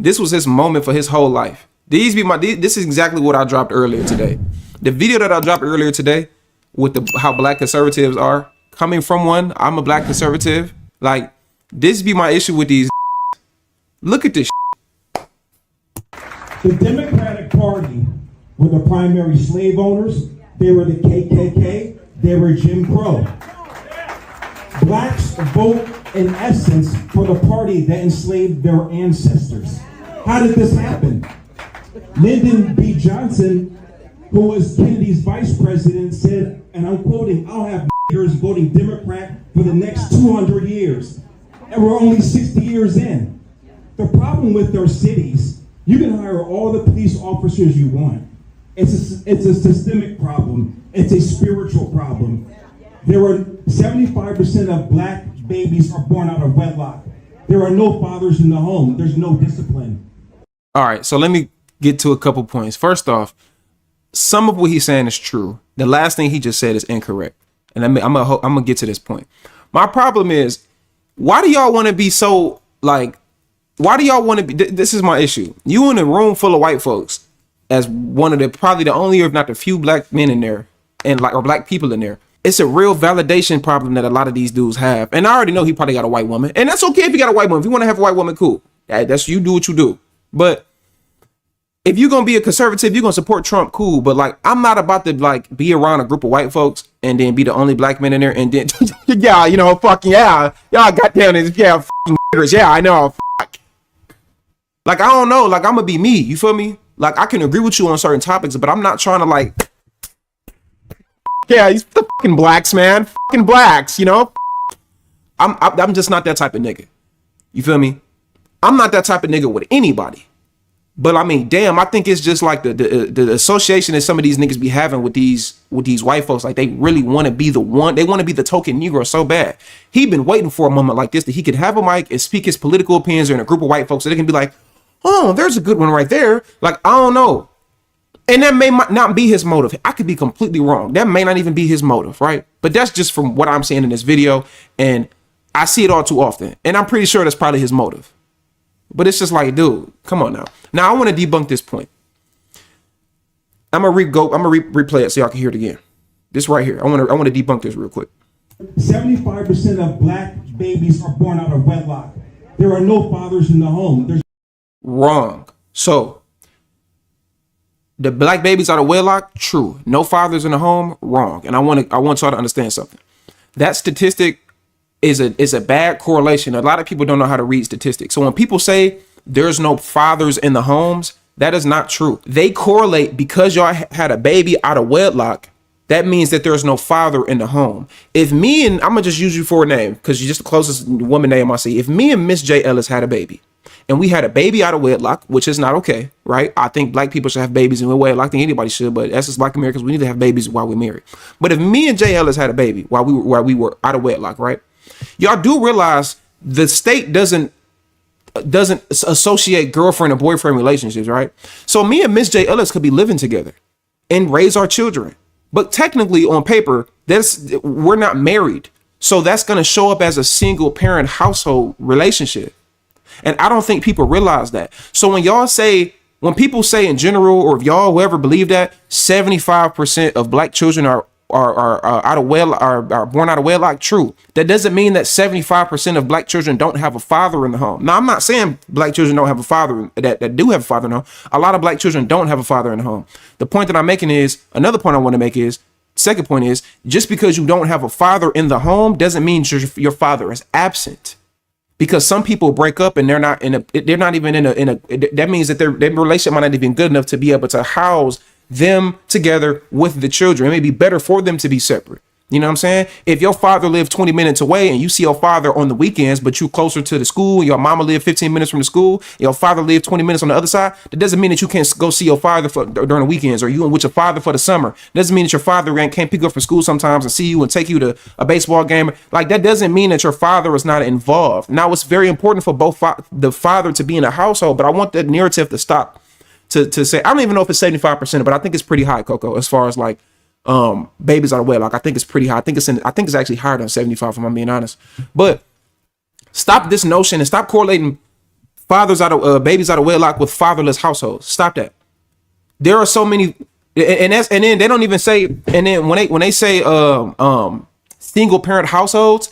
This was his moment for his whole life. This is exactly what I dropped earlier today. The video that I dropped earlier today with how black conservatives are, coming from one, I'm a black conservative. Like, this be my issue with these. Look at this. The Democratic Party were the primary slave owners. They were the KKK. They were Jim Crow. Blacks vote, in essence, for the party that enslaved their ancestors. How did this happen? Lyndon B. Johnson, who was Kennedy's vice president, said, and I'm quoting, "I'll have niggers voting Democrat for the next 200 years. And we're only 60 years in. The problem with their cities, you can hire all the police officers you want. It's a systemic problem. It's a spiritual problem. There are 75% of black babies are born out of wedlock. There are no fathers in the home. There's no discipline." All right, so let me get to a couple points. First off, some of what he's saying is true. The last thing he just said is incorrect. And I'm gonna get to this point. My problem is, why do y'all want to be so like, why do y'all want to be, this is my issue. You in a room full of white folks as one of the, probably the only, if not the few black men in there and like, or black people in there. It's a real validation problem that a lot of these dudes have. And I already know he probably got a white woman, and that's okay if you got a white woman. If you want to have a white woman, cool. That's, you do what you do. But if you're gonna be a conservative, you're gonna support Trump, cool. But like, I'm not about to like be around a group of white folks and then be the only black man in there and then yeah, you know, fucking yeah, y'all got down and yeah, fucking niggers, yeah, I know. Fuck. Like, I don't know, like, I'm gonna be me, you feel me? Like, I can agree with you on certain topics, but I'm not trying to like, yeah, these the fucking blacks, man, fucking blacks, you know. I'm just not that type of nigga. You feel me? I'm not that type of nigga with anybody. But I mean, damn, I think it's just like the association that some of these niggas be having with these white folks. Like, they really want to be the one. They want to be the token Negro so bad. He been waiting for a moment like this that he could have a mic and speak his political opinions in a group of white folks so they can be like, oh, there's a good one right there. Like, I don't know. And that may not be his motive. I could be completely wrong. That may not even be his motive, right? But that's just from what I'm seeing in this video. And I see it all too often. And I'm pretty sure that's probably his motive. But it's just like, dude, come on now. Now I want to debunk this point. I'm gonna replay it so y'all can hear it again. This right here. I want to debunk this real quick. 75% of black babies are born out of wedlock. There are no fathers in the home. Wrong. So the black babies out of wedlock, true. No fathers in the home, wrong. And I want y'all to understand something. That statistic is a bad correlation. A lot of people don't know how to read statistics. So when people say there's no fathers in the homes, that is not true. They correlate because y'all had a baby out of wedlock. That means that there's no father in the home. If me and, I'm gonna just use you for a name because you're just the closest woman name I see. If me and Miss J. Ellis had a baby and we had a baby out of wedlock, which is not okay, right? I think black people should have babies in wedlock. I think anybody should, but that's just black Americans. We need to have babies while we're married. But if me and J. Ellis had a baby while we were out of wedlock, right? Y'all do realize the state doesn't associate girlfriend and boyfriend relationships, right? So me and Miss J. Ellis could be living together and raise our children. But technically on paper, we're not married. So that's going to show up as a single parent household relationship. And I don't think people realize that. So when people say in general, or if y'all whoever believe that 75% of black children are born out of wedlock, true. That doesn't mean that 75% of black children don't have a father in the home. Now, I'm not saying black children don't have a father that do have a father in the home. A lot of black children don't have a father in the home. The point that I'm making is, another point I want to make is, second point is, just because you don't have a father in the home doesn't mean your father is absent. Because some people break up and that means that their relationship might not even be good enough to be able to house them together with the children. It may be better for them to be separate. You know what I'm saying? If your father lived 20 minutes away and you see your father on the weekends, but you closer to the school, your mama lived 15 minutes from the school, your father lived 20 minutes on the other side, that doesn't mean that you can't go see your father during the weekends, or you with your father for the summer. It doesn't mean that your father can't pick you up from school sometimes and see you and take you to a baseball game. Like, that doesn't mean that your father is not involved. Now, it's very important for both the father to be in a household, but I want that narrative to stop. To say, I don't even know if it's 75%, but I think it's pretty high, Coco, as far as like babies out of wedlock. I think it's pretty high. I think it's actually higher than 75, if I'm being honest. But stop this notion and stop correlating fathers out of babies out of wedlock with fatherless households. Stop that. There are so many, and then they don't even say. And then when they say single parent households,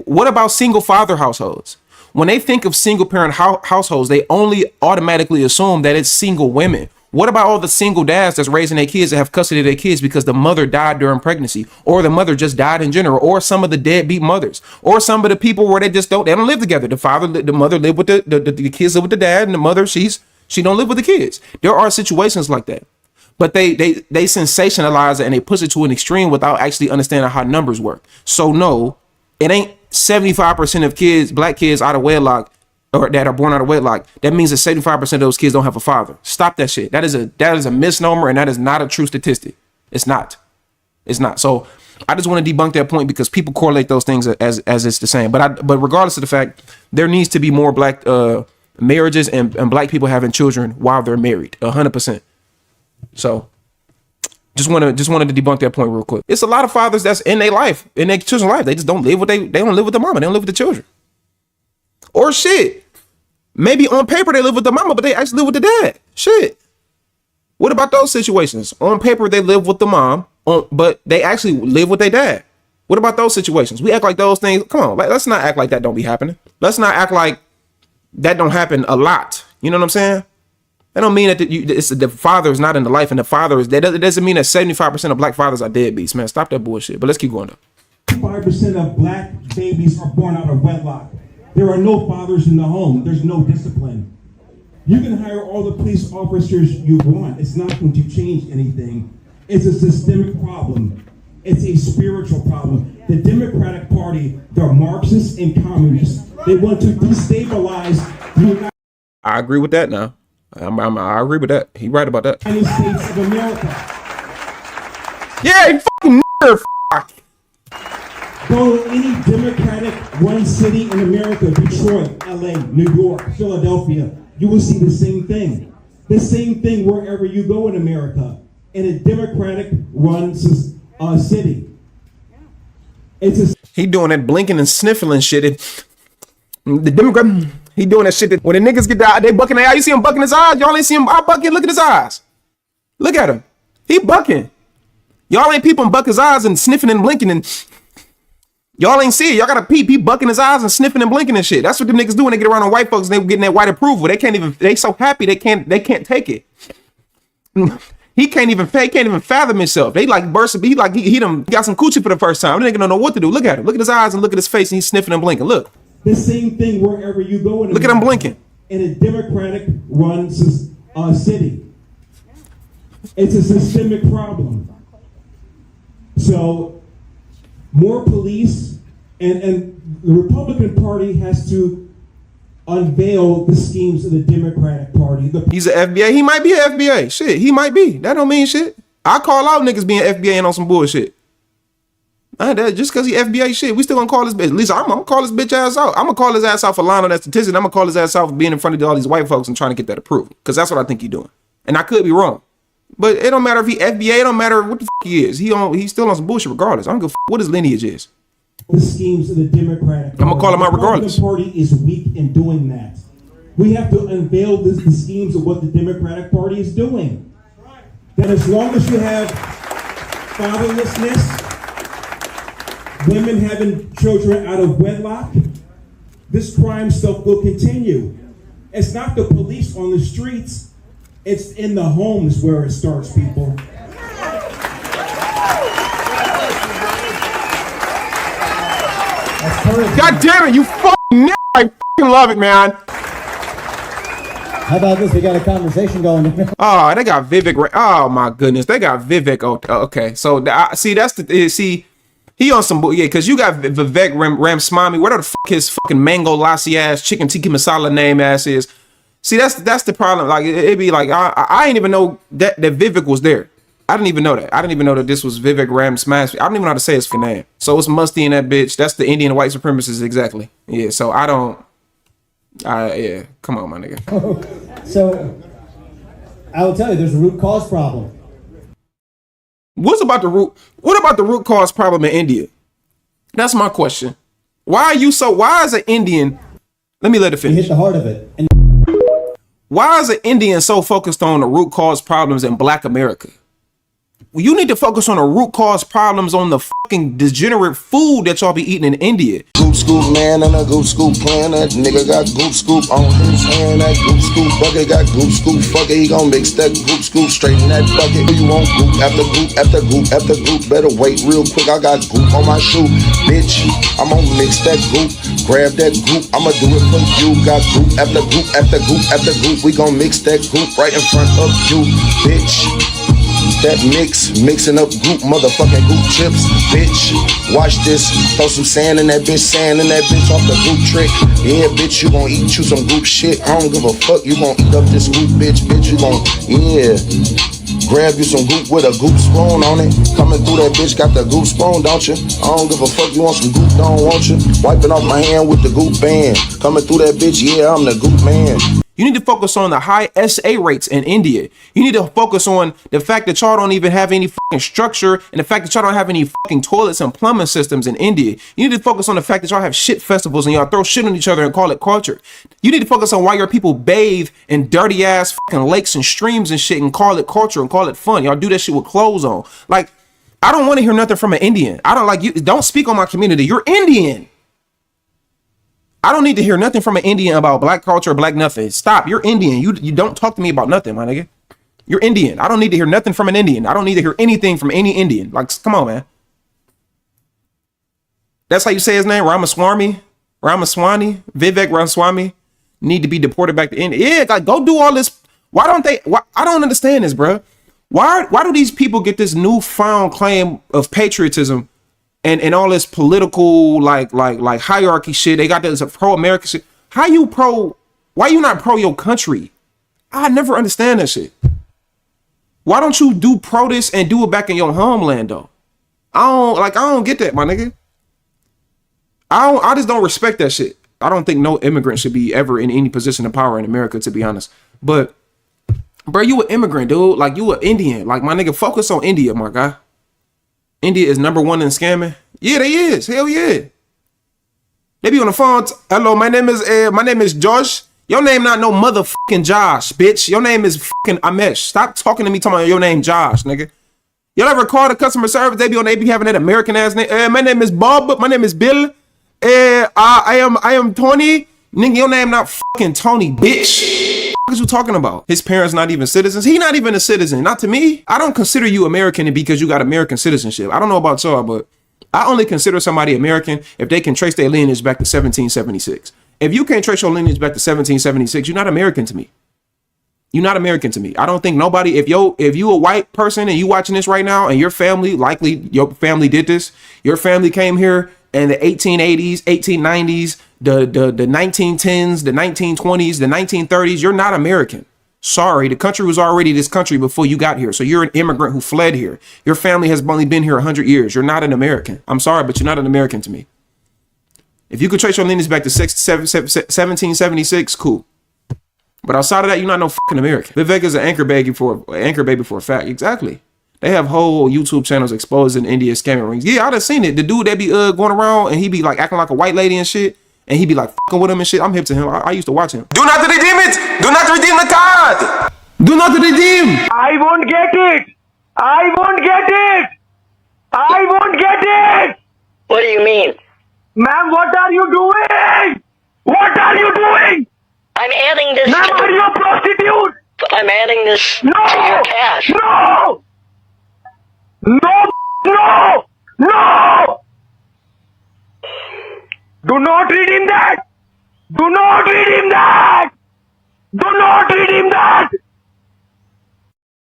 what about single father households? When they think of single parent households, they only automatically assume that it's single women. What about all the single dads that's raising their kids that have custody of their kids because the mother died during pregnancy, or the mother just died in general, or some of the deadbeat mothers, or some of the people where they don't live together. The mother live with the kids live with the dad, and the mother she don't live with the kids. There are situations like that, but they sensationalize it and they push it to an extreme without actually understanding how numbers work. So no, it ain't 75% of kids, black kids out of wedlock, or that are born out of wedlock. That means that 75% of those kids don't have a father. Stop that shit. That is a misnomer, and that is not a true statistic. It's not. So I just want to debunk that point because people correlate those things as it's the same. But regardless of the fact, there needs to be more black marriages and black people having children while they're married. 100%. So just wanted to debunk that point real quick. It's a lot of fathers that's in their life, in their children's life. They just don't live with they don't live with the mama. They don't live with the children. Or shit, maybe on paper they live with the mama, but they actually live with the dad. Shit. What about those situations? On paper they live with the mom, but they actually live with their dad. What about those situations? We act like those things. Come on, let's not act like that don't be happening. Let's not act like that don't happen a lot. You know what I'm saying? That don't mean that the father is not in the life, and the father is. It doesn't mean that 75% of black fathers are deadbeats, man. Stop that bullshit. But let's keep going though. 5% of black babies are born out of wedlock. There are no fathers in the home. There's no discipline. You can hire all the police officers you want. It's not going to change anything. It's a systemic problem. It's a spiritual problem. The Democratic Party, they're Marxists and communists. They want to destabilize the United I agree with that now. I agree with that. He right about that. States of America. Yeah, he fucking nerd. Fuck. Go to any Democratic-run city in America, Detroit, LA, New York, Philadelphia, you will see the same thing. The same thing wherever you go in America, in a Democratic-run city. He doing that blinking and sniffling shit. The Democrat, he doing that shit. When the niggas get out, they bucking their eye. You see him bucking his eyes? Y'all ain't see him bucking. Look at his eyes. Look at him. He bucking. Y'all ain't peeping buck his eyes and sniffing and blinking and... Y'all ain't see it. Y'all gotta peep. He bucking his eyes and sniffing and blinking and shit. That's what them niggas do when they get around on white folks and they getting that white approval. They so happy they can't take it. He can't even fathom himself. They like burst. He done got some coochie for the first time. They don't know what to do. Look at him. Look at his eyes and look at his face and he's sniffing and blinking. Look. The same thing wherever you go in America. Look at him blinking. In a Democratic-run city. It's a systemic problem. So more police and the Republican Party has to unveil the schemes of the Democratic Party. He's an FBA. He might be an FBA. Shit, he might be. That don't mean shit. I call out niggas being FBA and on some bullshit. Just because he FBA shit, we still gonna call this bitch. At least I'm gonna call this bitch ass out. I'm gonna call his ass out for lying on that statistic. I'm gonna call his ass out for being in front of all these white folks and trying to get that approval. Because that's what I think he's doing. And I could be wrong. But it don't matter if he FBA. It don't matter what the fuck he is. He's still on some bullshit regardless. I don't give a fuck what his lineage is. The schemes of the Democratic Party. I'm gonna call him out regardless. The Republican Party is weak in doing that. We have to unveil the schemes of what the Democratic Party is doing. That as long as you have fatherlessness, women having children out of wedlock, this crime stuff will continue. It's not the police on the streets, it's in the homes where it starts, people. God damn it, you fucking nigga. I fucking love it, man. How about this? We got a conversation going. Oh, they got Vivek. Oh my goodness, they got Vivek. Okay, so see, that's the see. He on some because you got Vivek Ramaswamy. Where the fuck his fucking mango lassi ass chicken tikka masala name ass is? See, that's the problem. Like it'd be like I didn't even know that Vivek was there. I didn't even know that. I didn't even know that this was Vivek Ramaswamy. I don't even know how to say his name. So it's musty in that bitch. That's the Indian white supremacist exactly. Yeah. So I don't. Yeah. Come on, my nigga. So I will tell you, there's a root cause problem. What about the root cause problem in India? That's my question. Why is an Indian? Let me let it You finish. hit the heart of it. And Why is an Indian so focused on the root cause problems in Black America? You need to focus on the root cause problems on the fucking degenerate food that y'all be eating in India. Goop scoop man and a goop scoop plan. That nigga got goop scoop on his hand. That goop scoop bucket got goop scoop. Fuck it, he gon' mix that goop scoop straight in that bucket. You want goop after goop after goop after goop? Better wait real quick. I got goop on my shoe, bitch. I'm gonna mix that goop. Grab that goop. I'ma do it for you. Got goop after goop after goop after goop. We gon' mix that goop right in front of you, bitch. That mixing up goop, motherfucking goop chips, bitch. Watch this, throw some sand in that bitch off the goop trick. Yeah, bitch, you gon' eat you some goop shit. I don't give a fuck, you gon' eat up this goop, bitch, you gon', yeah. Grab you some goop with a goop spoon on it. Coming through that bitch, got the goop spoon, don't you? I don't give a fuck, you want some goop, don't want you? Wiping off my hand with the goop band. Coming through that bitch, yeah, I'm the goop man. You need to focus on the high SA rates in India. You need to focus on the fact that y'all don't even have any fucking structure and the fact that y'all don't have any fucking toilets and plumbing systems in India. You need to focus on the fact that y'all have shit festivals and y'all throw shit on each other and call it culture. You need to focus on why your people bathe in dirty ass fucking lakes and streams and shit and call it culture and call it fun. Y'all do that shit with clothes on. Like, I don't want to hear nothing from an Indian. I don't like you. Don't speak on my community. You're Indian. I don't need to hear nothing from an Indian about Black culture or Black nothing. Stop. You're Indian. You don't talk to me about nothing, my nigga. You're Indian. I don't need to hear nothing from an Indian. I don't need to hear anything from any Indian. Like, come on, man. That's how you say his name? Ramaswamy? Vivek Ramaswamy need to be deported back to India. Yeah, like, go do all this. Why don't they? I don't understand this, bro. Why do these people get this newfound claim of patriotism and all this political like hierarchy shit? They got this pro-American shit. Why you not pro your country? I never understand that shit. Why don't you do pro this and do it back in your homeland though? I don't get that, my nigga. I just don't respect that shit. I don't think no immigrant should be ever in any position of power in America, to be honest. But bro, you an immigrant, dude. Like, you an Indian. Like, my nigga, focus on India, my guy. India is number one in scamming. Yeah, they is. Hell yeah. They be on the phone. Hello, my name is Josh. Your name not no motherfucking Josh, bitch. Your name is fucking Amesh. Stop talking to me talking about your name Josh, nigga. Y'all ever call the customer service? They be having that American ass name. My name is Bob. My name is Bill. I am Tony. Nigga, your name not fucking Tony, bitch. What is you talking about? His parents not even citizens. He not even a citizen. Not to me. I don't consider you American because you got American citizenship. I don't know about y'all, but I only consider somebody American if they can trace their lineage back to 1776. If you can't trace your lineage back to 1776, you're not American to me. You're not American to me. I don't think nobody, if you a white person and you watching this right now and your family, likely your family did this, your family came here in the 1880s, 1890s, the 1910s, the 1920s, the 1930s, you're not American. Sorry, the country was already this country before you got here. So you're an immigrant who fled here. Your family has only been here 100 years. You're not an American. I'm sorry, but you're not an American to me. If you could trace your lineage back to 1776, cool. But outside of that, you're not no fucking American. Vivek is an anchor baby for a fact. Exactly. They have whole YouTube channels exposing India scamming rings. Yeah, I done seen it. The dude that be going around and he be like acting like a white lady and shit. And he be like fucking with him and shit. I'm hip to him. I used to watch him. Do not redeem it. Do not redeem the card. Do not redeem. I won't get it. I won't get it. I won't get it. What do you mean? Ma'am, what are you doing? What are you doing? I'm adding this. Ma'am, are you a prostitute? I'm adding this No. to your cash. No. No. No. No. Do not redeem that. Do not redeem that. Do not redeem that.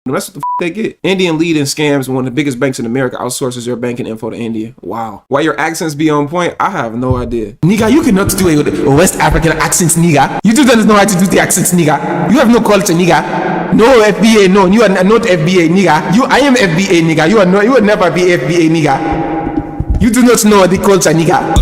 That's what the they get. Indian lead in scams. One of the biggest banks in America outsources their banking info to India. Wow. Why your accents be on point? I have no idea. Nigga, you cannot do a West African accent, nigga. You don't know how to do the accents, nigga. You have no culture, nigga. No FBA, no. You are not FBA, nigga. I am FBA, nigga. You will never be FBA, nigga. You do not know the culture, nigga.